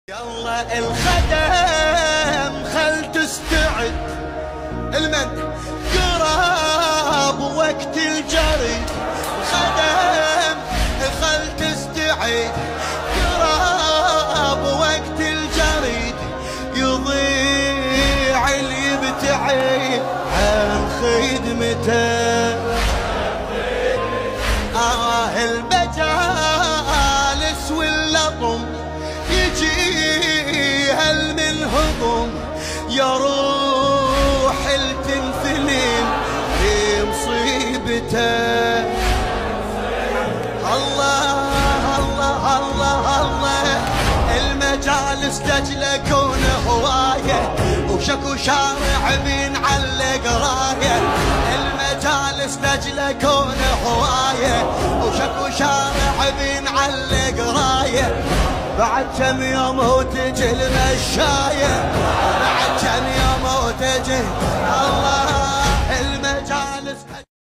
يلا الخدم خل تستعد المن قراب وقت الجري. الخدم خل تستعد قراب وقت الجري. يضيع اللي يبتعد عن خدمته. المجالس واللطم يجي هل من هضم. يروح التنثلين في مصيبته. الله الله الله الله. المجالس تجلكون هوايه وشكو شارع بينعلق رايه. المجالس تجلكون هوايه وشكو شارع بينعلق رايه. بعد كم يوم وتجي المشاية. بعد كم يوم وتجي